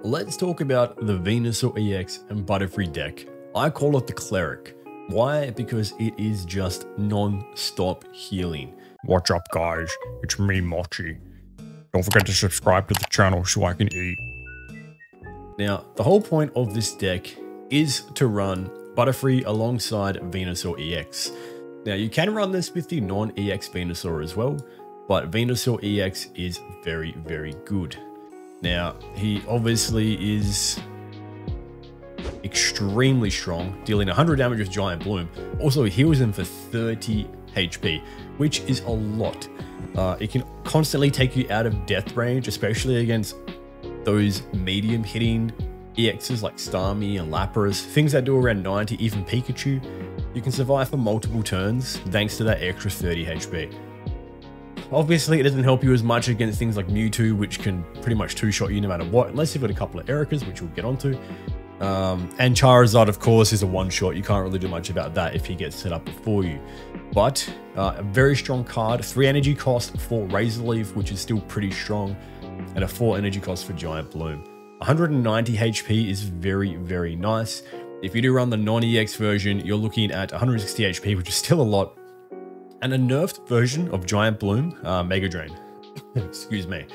let's talk about the Venusaur EX and Butterfree deck. I call it the Cleric. Why? Because it is just non-stop healing. What's up, guys? It's me, Mochi. Don't forget to subscribe to the channel so I can eat. Now, the whole point of this deck is to run Butterfree alongside Venusaur EX. Now, you can run this with the non-EX Venusaur as well, but Venusaur EX is very, very good. Now, he obviously is extremely strong, dealing 100 damage with Giant Bloom. Also, he heals him for 30 HP, which is a lot. It can constantly take you out of death range, especially against those medium hitting EXs like Starmie and Lapras, things that do around 90, even Pikachu. You can survive for multiple turns thanks to that extra 30 HP. Obviously, it doesn't help you as much against things like Mewtwo, which can pretty much two-shot you no matter what, unless you've got a couple of Ericas, which we'll get onto. And Charizard, of course, is a one-shot. You can't really do much about that if he gets set up before you. But a very strong card, 3 energy cost for Razor Leaf, which is still pretty strong, and a 4 energy cost for Giant Bloom. 190 HP is very, very nice. If you do run the non-EX version, you're looking at 160 HP, which is still a lot. And a nerfed version of Giant Bloom, Mega Drain. Excuse me.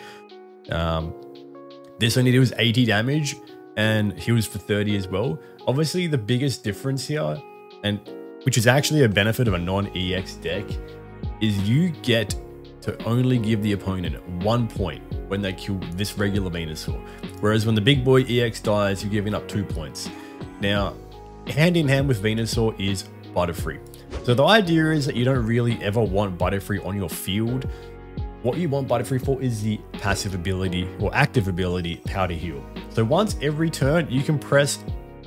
This only does 80 damage and heals for 30 as well. Obviously, the biggest difference here, and which is actually a benefit of a non-EX deck, is you get to only give the opponent 1 point when they kill this regular Venusaur. Whereas when the big boy EX dies, you're giving up 2 points. Now, hand in hand with Venusaur is Butterfree. So the idea is that you don't really ever want Butterfree on your field. What you want Butterfree for is the passive ability or active ability, Powder Heal. So once every turn, you can press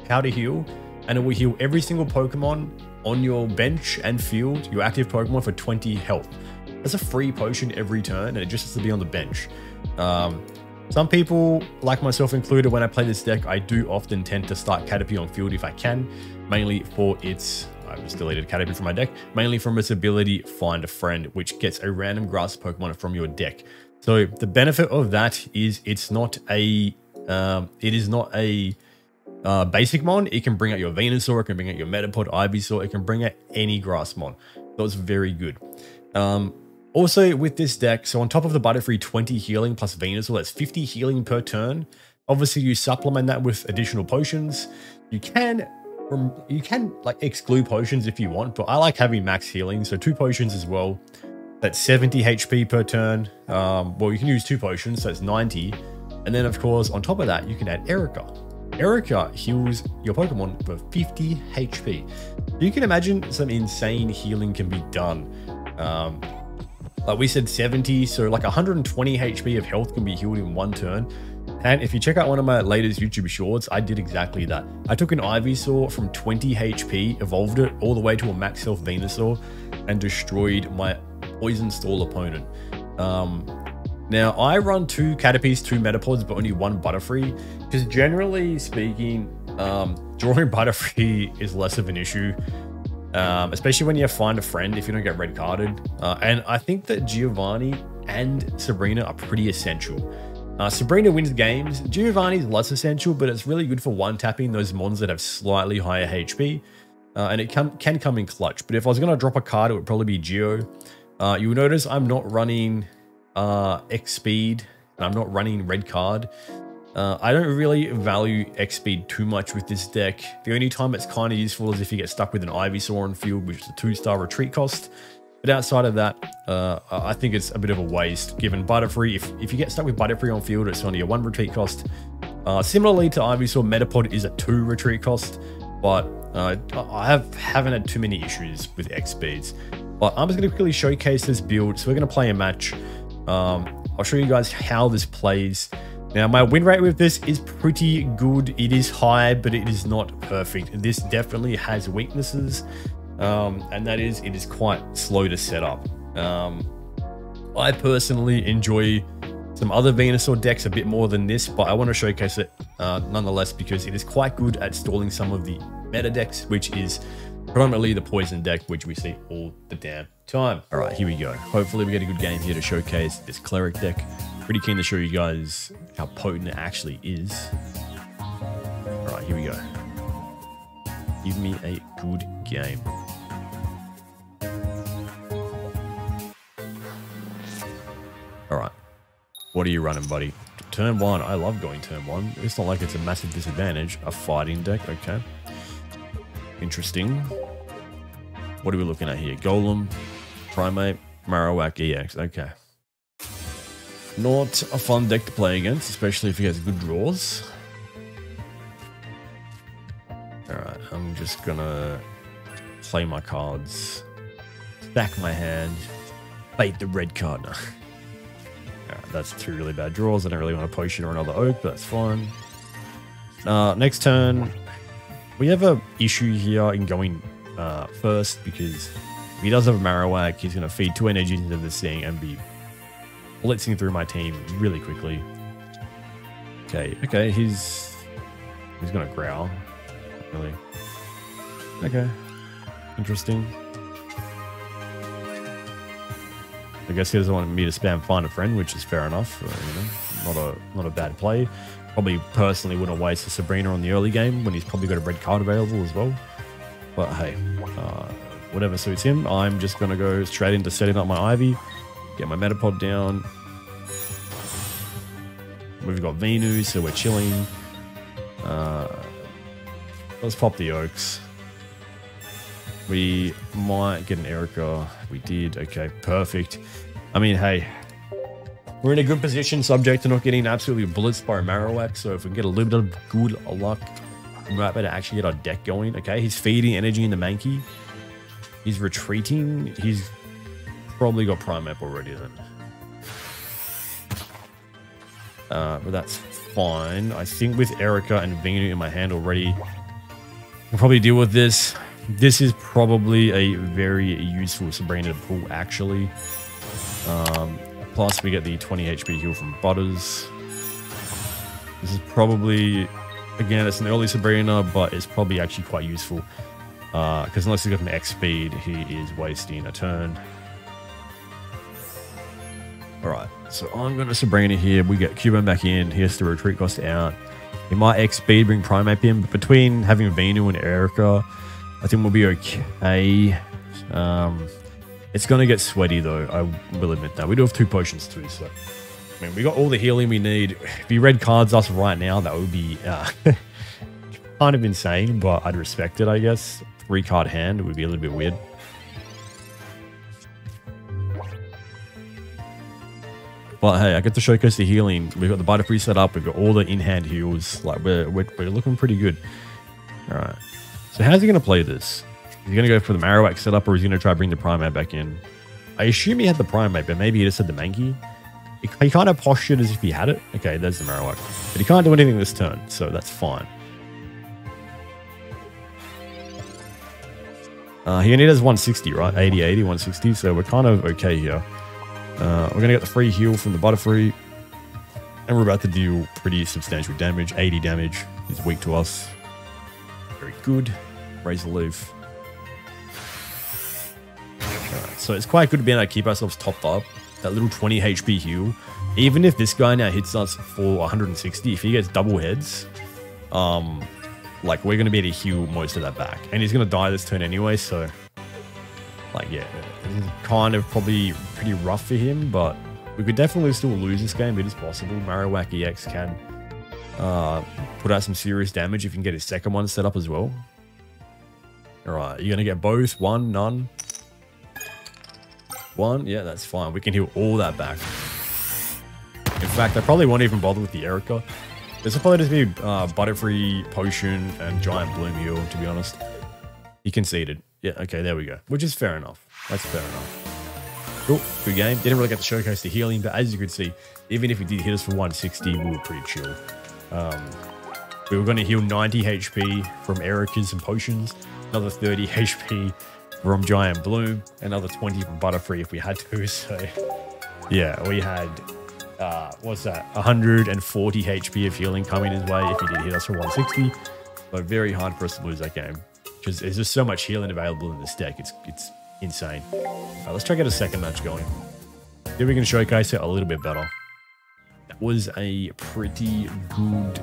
Powder Heal and it will heal every single Pokemon on your bench and field, your active Pokemon, for 20 health. That's a free potion every turn and it just has to be on the bench. Some people, like myself included, when I play this deck, I do often tend to start Caterpie on field if I can, mainly for its, I just deleted Caterpie from my deck, mainly from its ability Find a Friend, which gets a random grass Pokemon from your deck. So the benefit of that is it's not a, basic mon. It can bring out your Venusaur, it can bring out your Metapod, Ivysaur, it can bring out any grass mon. So it's very good. Also with this deck, so on top of the Butterfree 20 healing plus Venusaur, that's 50 healing per turn. Obviously you supplement that with additional potions. You can like exclude potions if you want, but I like having max healing, so 2 potions as well. That's 70 HP per turn. Well, you can use 2 potions, so it's 90. And then of course, on top of that, you can add Erica. Erica heals your Pokemon for 50 HP. You can imagine some insane healing can be done. Like we said, 70, so like 120 HP of health can be healed in 1 turn. And if you check out one of my latest YouTube shorts, I did exactly that. I took an Ivysaur from 20 HP, evolved it all the way to a max health Venusaur, and destroyed my Poison Stall opponent. Now, I run 2 Caterpies, 2 Metapods, but only 1 Butterfree, because generally speaking, drawing Butterfree is less of an issue. Especially when you Find a Friend if you don't get red carded. And I think that Giovanni and Sabrina are pretty essential. Sabrina wins games. Giovanni's less essential, but it's really good for one-tapping those mons that have slightly higher HP. And it can come in clutch. But if I was going to drop a card, it would probably be Geo. You'll notice I'm not running X-Speed, and I'm not running red card. I don't really value X-Speed too much with this deck. The only time it's kind of useful is if you get stuck with an Ivysaur on field, which is a 2-star retreat cost. But outside of that, I think it's a bit of a waste, given Butterfree. If you get stuck with Butterfree on field, it's only a 1 retreat cost. Similarly to Ivysaur, Metapod is a 2 retreat cost, but I haven't had too many issues with X-Speeds. But I'm just going to quickly showcase this build. So we're going to play a match. I'll show you guys how this plays. Now, my win rate with this is pretty good. It is high, but it is not perfect. This definitely has weaknesses, and that is it is quite slow to set up. I personally enjoy some other Venusaur decks a bit more than this, but I want to showcase it nonetheless because it is quite good at stalling some of the meta decks, which is predominantly the poison deck, which we see all the damn time. All right, here we go. Hopefully we get a good game here to showcase this Cleric deck. Pretty keen to show you guys how potent it actually is. Here we go. Give me a good game. All right. What are you running, buddy? Turn 1. I love going turn 1. It's not like it's a massive disadvantage. A fighting deck. Okay. Interesting. What are we looking at here? Golem, Primate, Marowak EX. Okay. Not a fun deck to play against, especially if he has good draws. Alright, I'm just gonna play my cards. Stack my hand. Bait the red card. No. Alright, that's 2 really bad draws. I don't really want to potion or another oak, but that's fine. Next turn, we have a issue here in going first, because if he does have a Marowak, he's going to feed 2 energies into this thing and be blitzing through my team really quickly. Okay, he's going to growl. Really. Okay. Interesting. I guess he doesn't want me to spam find a friend, which is fair enough. You know, not a bad play. Probably personally wouldn't waste a Sabrina on the early game when he's probably got a red card available as well. But hey, whatever suits him. I'm just going to go straight into setting up my Ivy, get my Metapod down. We've got Venu, so we're chilling. Let's pop the Oaks. We might get an Erica. We did. Okay, perfect. I mean, hey, we're in a good position subject to not getting absolutely blitzed by a Marowak. So if we can get a little bit of good luck, we might be able to actually get our deck going. Okay, he's feeding energy into Mankey. He's retreating. He's probably got Prime Map already then. But that's fine. I think with Erica and Venu in my hand already, we'll probably deal with this. This is probably a very useful Sabrina to pull, actually. Plus, we get the 20 HP heal from Butters. This is probably, again, it's an early Sabrina, but it's probably actually quite useful. Because unless he's got an X speed, he is wasting a turn. Alright, so I'm going to Sabrina here. We get Cubone back in. He has to retreat cost out. He might X speed, bring Primate in, but between having Venu and Erica, I think we'll be okay. It's going to get sweaty, though. I will admit that. We do have 2 potions, too, so... I mean, we got all the healing we need. If he red cards us right now, that would be kind of insane, but I'd respect it, I guess. 3-card hand would be a little bit weird. But hey, I get to showcase the healing. We've got the Butterfree set up. We've got all the in-hand heals. Like, we're looking pretty good. All right. So how's he going to play this? Is he going to go for the Marowak setup, or is he going to try to bring the Primate back in? I assume he had the Primate, but maybe he just had the Mankey. He kind of postured as if he had it. Okay, there's the Marowak. But he can't do anything this turn, so that's fine. He only does 160, right? 80, 80, 160, so we're kind of okay here. We're going to get the free heal from the Butterfree. And we're about to deal pretty substantial damage. 80 damage. He's weak to us. Very good. Razor Leaf. Right, so it's quite good to be able to keep ourselves topped up. That little 20 HP heal. Even if this guy now hits us for 160, if he gets double heads, like, we're going to be able to heal most of that back. And he's going to die this turn anyway, so... Like, yeah, it's kind of probably pretty rough for him, but we could definitely still lose this game. It is possible. Marowak EX can put out some serious damage if you can get his second one set up as well. All right, you're going to get both. 1, none. 1, yeah, that's fine. We can heal all that back. In fact, I probably won't even bother with the Erica. This will probably just be Butterfree, Potion, and Giant Bloom heal, to be honest. He conceded. Yeah, okay, there we go. Which is fair enough. That's fair enough. Cool, good game. Didn't really get to showcase the healing, but as you could see, even if he did hit us for 160, we were pretty chill. We were going to heal 90 HP from Ericas and Potions, another 30 HP from Giant Bloom, another 20 from Butterfree if we had to. So, yeah, we had, what's that, 140 HP of healing coming his way if he did hit us for 160. So very hard for us to lose that game. Because there's just so much healing available in this deck. It's insane. All right, let's try to get a second match going. See if we can showcase it a little bit better. was a pretty good,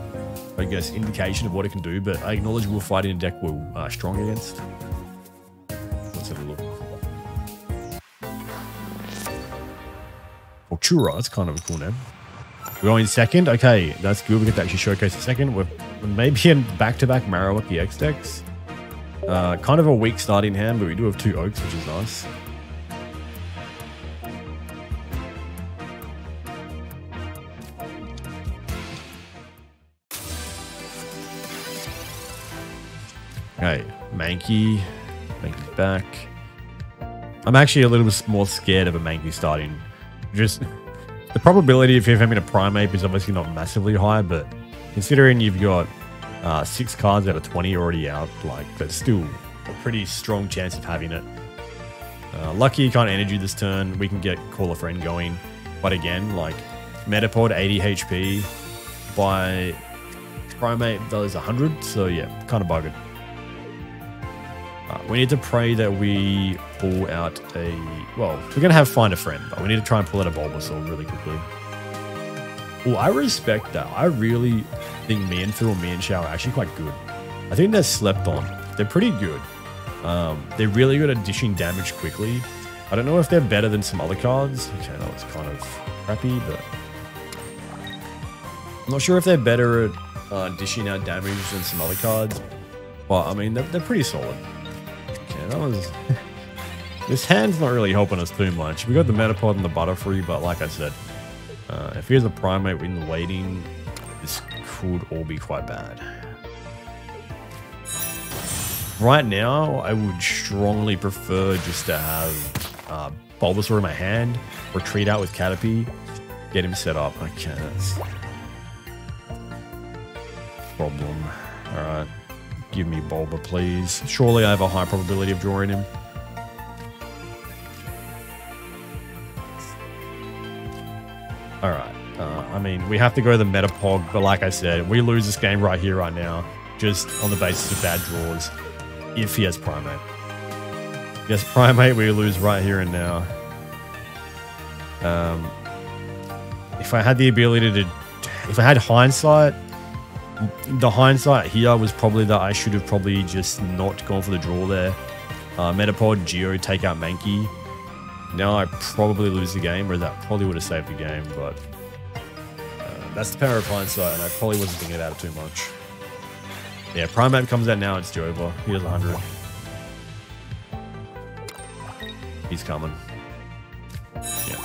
I guess, indication of what it can do, but I acknowledge we're fighting a deck we're strong against. Let's have a look. Voltura, that's kind of a cool name. We're going second. Okay, that's good. We get to actually showcase the second. We're maybe in back-to-back Marowak EX decks. Kind of a weak starting hand, but we do have 2 Oaks, which is nice. Okay, Mankey back. I'm actually a little bit more scared of a Mankey starting. Just the probability of him having a Primeape is obviously not massively high, but considering you've got 6 cards out of 20 already out, like that's still a pretty strong chance of having it. Lucky you can't energy this turn. We can get Call a Friend going, but again, like Metapod 80 HP by Primeape does 100, so yeah, kind of buggered. We need to pray that we pull out a... Well, we're going to have Find a Friend, but we need to try and pull out a Bulbasaur really quickly. Well, I respect that. I really think Mienfoo and Mienshao are actually quite good. I think they're slept on. They're pretty good. They're really good at dishing damage quickly. I don't know if they're better than some other cards. Okay, that was kind of crappy, but... I'm not sure if they're better at dishing out damage than some other cards. But, I mean, they're pretty solid. Okay, that was... This hand's not really helping us too much. We got the Metapod and the Butterfree, but like I said, if he has a Primeape in the waiting, this could all be quite bad. Right now, I would strongly prefer just to have Bulbasaur in my hand, retreat out with Caterpie, get him set up. Okay, that's... problem. Alright. Give me Bulba, please. Surely I have a high probability of drawing him. Alright. I mean, we have to go to the Metapod, but like I said, we lose this game right here, right now, just on the basis of bad draws, if he has Primeape. If he has Primeape, we lose right here and now. If I had the ability to... If I had hindsight... The hindsight here was probably that I should have probably just not gone for the draw there. Metapod, Geo, take out Mankey. Now I probably lose the game, or that probably would have saved the game, but that's the power of hindsight, and I probably wasn't thinking about it too much. Yeah, Primeape comes out now, it's over. He has 100. He's coming. Yeah.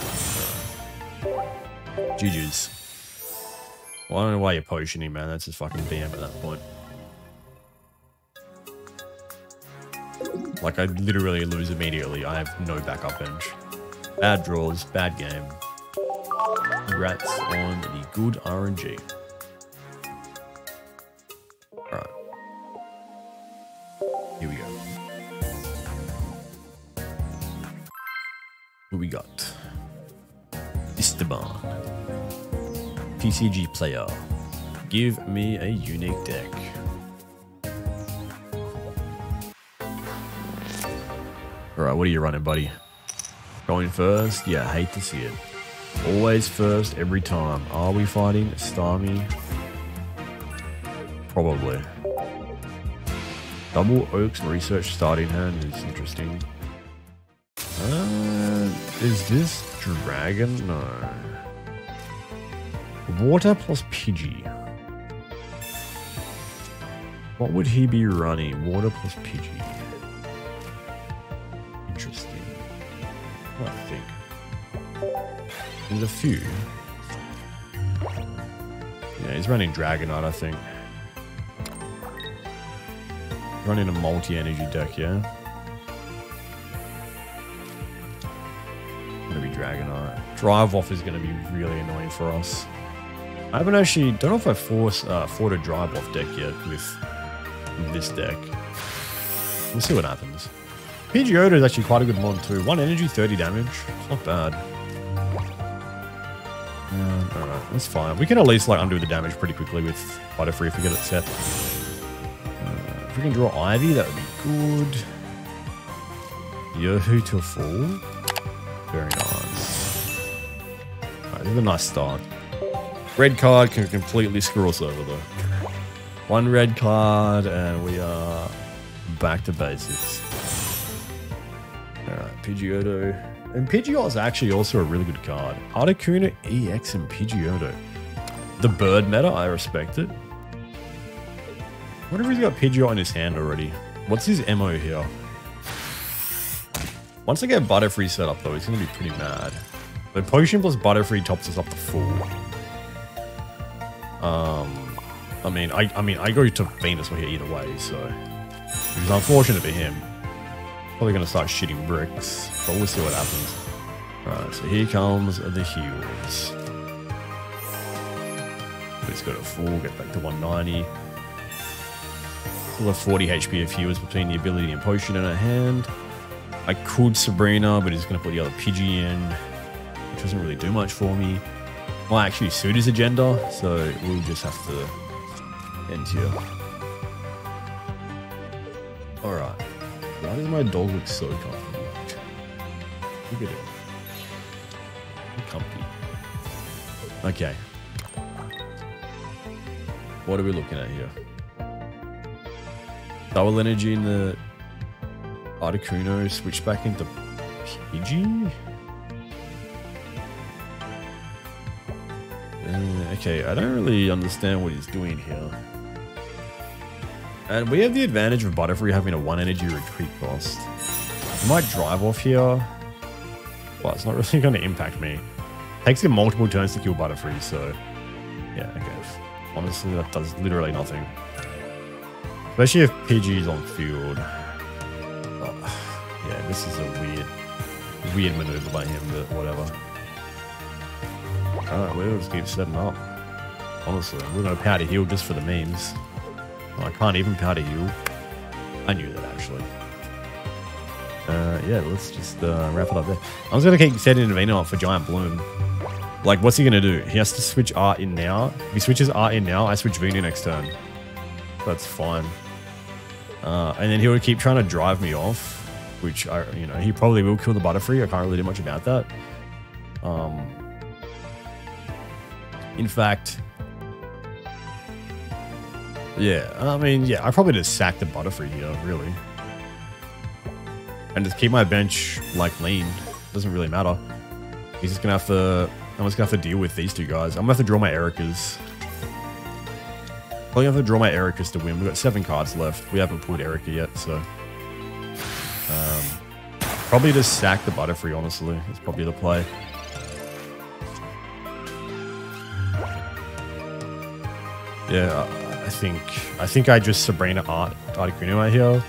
GG's. Well, I don't know why you're potioning, man. That's just fucking BM at that point. Like, I literally lose immediately. I have no backup bench. Bad draws, bad game. Congrats on the good RNG. Alright. Here we go. What we got? Esteban. TCG player. Give me a unique deck. Alright, what are you running, buddy? Going first? Yeah, hate to see it. Always first, every time. Are we fighting Starmie? Probably. Double Oaks Research starting hand is interesting. Is this Dragon? No. Water plus Pidgey. What would he be running? Water plus Pidgey. Interesting. I think. There's a few. Yeah, he's running Dragonite, I think. Running a multi-energy deck, yeah? Gonna be Dragonite. Drive off is gonna be really annoying for us. I haven't actually, don't know if I fought a drive off deck yet with this deck. We'll see what happens. Pidgeotto is actually quite a good mod too. 1 energy, 30 damage. Not bad. Alright, that's fine. We can at least like undo the damage pretty quickly with Butterfree if we get it set. If we can draw Ivy, that would be good. Yohu to a fall. Very nice. Alright, this is a nice start. Red card can completely screw us over though. One red card and we are back to basics. Alright, Pidgeotto. And Pidgeot is actually also a really good card. Articuno, EX, and Pidgeotto. The bird meta, I respect it. What if he's got Pidgeot in his hand already? What's his MO here? Once I get Butterfree set up though, he's going to be pretty mad. The Potion plus Butterfree tops us up to 4. I mean, I go to Venusaur here either way, so which is unfortunate for him. Probably going to start shitting bricks, but we'll see what happens. Alright, so here comes the heals. Let's go to 4, get back to 190. Still have 40 HP of heals between the ability and potion in her hand. I could Sabrina, but he's going to put the other Pidgey in, which doesn't really do much for me. Might actually suit his agenda, so we'll just have to end here. Alright. Why does my dog look so comfortable? Look at him. Comfy. Okay. What are we looking at here? Double energy in the Articuno, switch back into Pidgey? Okay, I don't really understand what he's doing here. And we have the advantage of Butterfree having a 1 energy retreat cost. I might drive off here. Well, it's not really going to impact me. Takes him multiple turns to kill Butterfree, so yeah, okay. Honestly, that does literally nothing. Especially if Pidgey is on field. Oh, yeah, this is a weird maneuver by him, but whatever. Alright, we'll just keep setting up. Honestly, we're going to powder heal just for the memes. Oh, I can't even powder heal. I knew that actually. Yeah, let's just wrap it up there. I was going to keep setting Navina up for Giant Bloom. Like, what's he going to do? He has to switch art in now. If he switches art in now, I switch Venu next turn. That's fine. And then he would keep trying to drive me off, which, he probably will kill the Butterfree. I can't really do much about that. In fact, yeah, I probably just sack the Butterfree here, really. And just keep my bench, like, lean. Doesn't really matter. He's just gonna have to, I'm just gonna have to deal with these two guys. I'm gonna have to draw my Ericas. Probably have to draw my Ericas to win. We've got 7 cards left. We haven't pulled Erica yet, so. Probably just sack the Butterfree, honestly. It's probably the play. Yeah, I think I just Sabrina Articuno out here.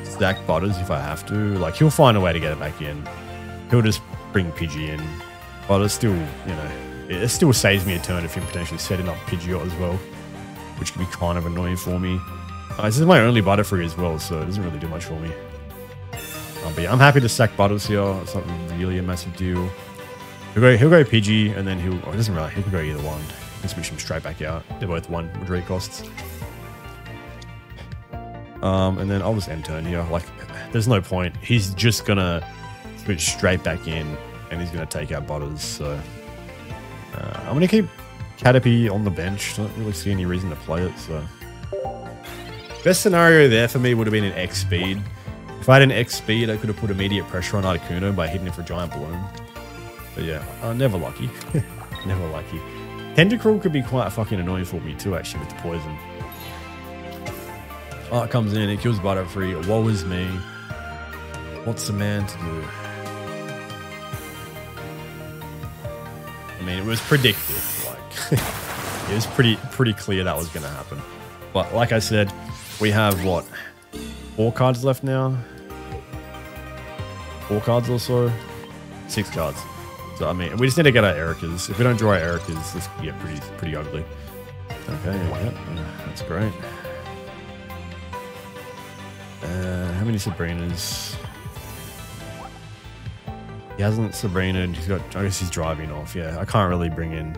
Stack Butters if I have to. Like, he'll find a way to get it back in. He'll just bring Pidgey in. But it's still, it still saves me a turn if him potentially setting up Pidgeot as well, which can be kind of annoying for me. This is my only Butterfree as well, so it doesn't really do much for me. But yeah, I'm happy to stack Butters here. It's not really a massive deal. He'll go Pidgey, and then it doesn't really, he can go either one. And switch them straight back out. They're both 1 retreat costs. And then I'll just end turn here. Like, there's no point. He's just gonna switch straight back in, and he's gonna take out Butters. So I'm gonna keep Caterpie on the bench. Don't really see any reason to play it. So best scenario there for me would have been an X speed. If I had an X speed, I could have put immediate pressure on Articuno by hitting it for Giant Bloom. But yeah, never lucky. Never lucky. Tentacruel could be quite fucking annoying for me too, actually, with the poison. Art comes in, it kills Butterfree. Woe is me. What's the man to do? I mean, it was predicted. Like, it was pretty clear that was going to happen. But like I said, we have, what, 4 cards left now? 4 cards or so? 6 cards. So, I mean, we just need to get our Ericas. If we don't draw our Ericas, this could get pretty ugly. Okay, yeah, that's great. How many Sabrinas? He hasn't Sabrinaed. He's got, I guess he's driving off. Yeah, I can't really bring in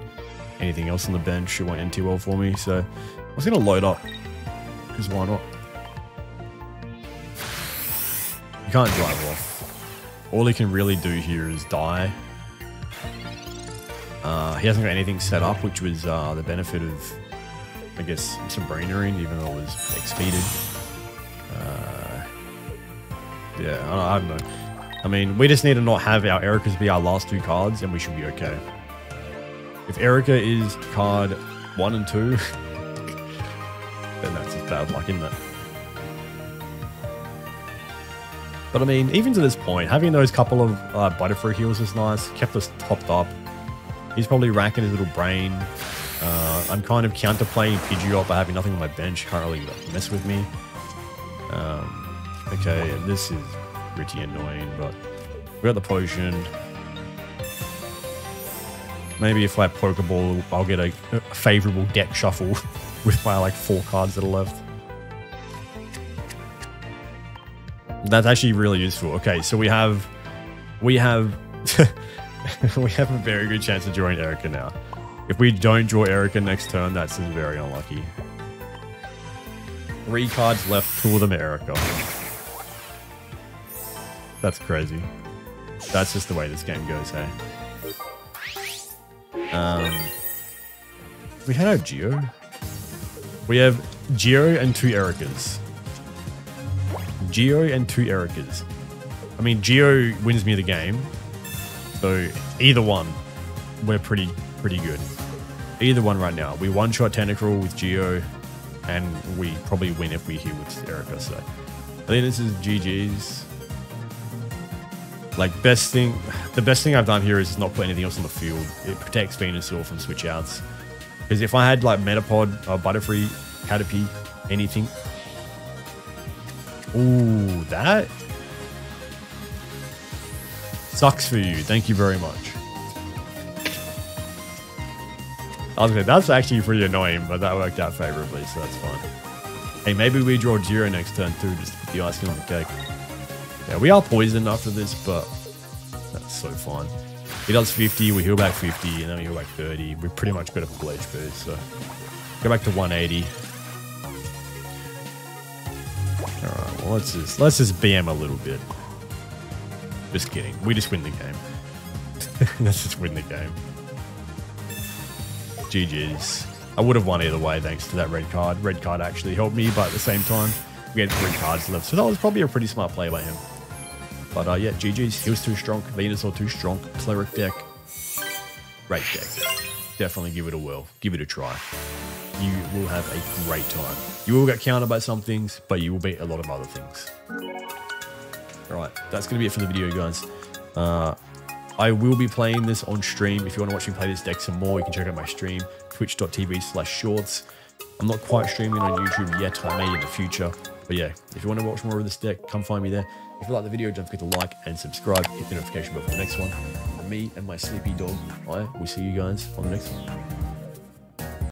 anything else on the bench. It won't end too well for me. So I was going to load up. Because why not? You can't drive off. All he can really do here is die. He hasn't got anything set up, which was the benefit of, I guess, Sabrina-ing, even though it was expeded. Yeah, I don't know. I mean, we just need to not have our Ericas be our last 2 cards, and we should be okay. If Erica is card 1 and 2, then that's just bad luck, isn't it? But I mean, even to this point, having those couple of Butterfree heals is nice. Kept us topped up. He's probably racking his little brain. I'm kind of counterplaying Pidgeot by having nothing on my bench. Can't really mess with me. Okay, and this is pretty annoying, but we got the potion. Maybe if I Pokeball, I'll get a favorable deck shuffle with my like 4 cards that are left. That's actually really useful. Okay, so we have we have a very good chance of drawing Erica now. If we don't draw Erica next turn, that's very unlucky. 3 cards left, 2 of them are Erica. That's crazy. That's just the way this game goes, hey? We had our Geo. We have Geo and 2 Ericas. Geo and 2 Ericas. I mean, Geo wins me the game. So either one, we're pretty good. Either one right now. We one-shot Tentacruel with Geo, and we probably win if we heal with Erica. So I think this is GG's. Like, the best thing I've done here is not put anything else on the field. It protects Venusaur from switch outs. Because if I had like Metapod, Butterfree, Caterpie, anything. Ooh, that sucks for you. Thank you very much. I was gonna say, that's actually pretty annoying, but that worked out favorably, so that's fine. Hey, maybe we draw 0 next turn too, just to put the icing on the cake. Yeah, we are poisoned after this, but that's so fine. He does 50, we heal back 50, and then we heal back 30. We pretty much got a full HP, so go back to 180. Alright, well let's just BM a little bit. Just kidding. We just win the game. Let's just win the game. GG's. I would have won either way thanks to that red card. Red card actually helped me, but at the same time, we had 3 cards left. So that was probably a pretty smart play by him. But yeah, GG's. He was too strong. Venusaur too strong. Cleric deck. Great deck. Definitely give it a whirl. Give it a try. You will have a great time. You will get countered by some things, but you will beat a lot of other things. Alright, that's going to be it for the video, guys. I will be playing this on stream. If you want to watch me play this deck some more, you can check out my stream, twitch.tv/shorts. I'm not quite streaming on YouTube yet. I may in the future. But yeah, if you want to watch more of this deck, come find me there. If you like the video, don't forget to like and subscribe. Hit the notification bell for the next one. And me and my sleepy dog, I will see you guys on the next one.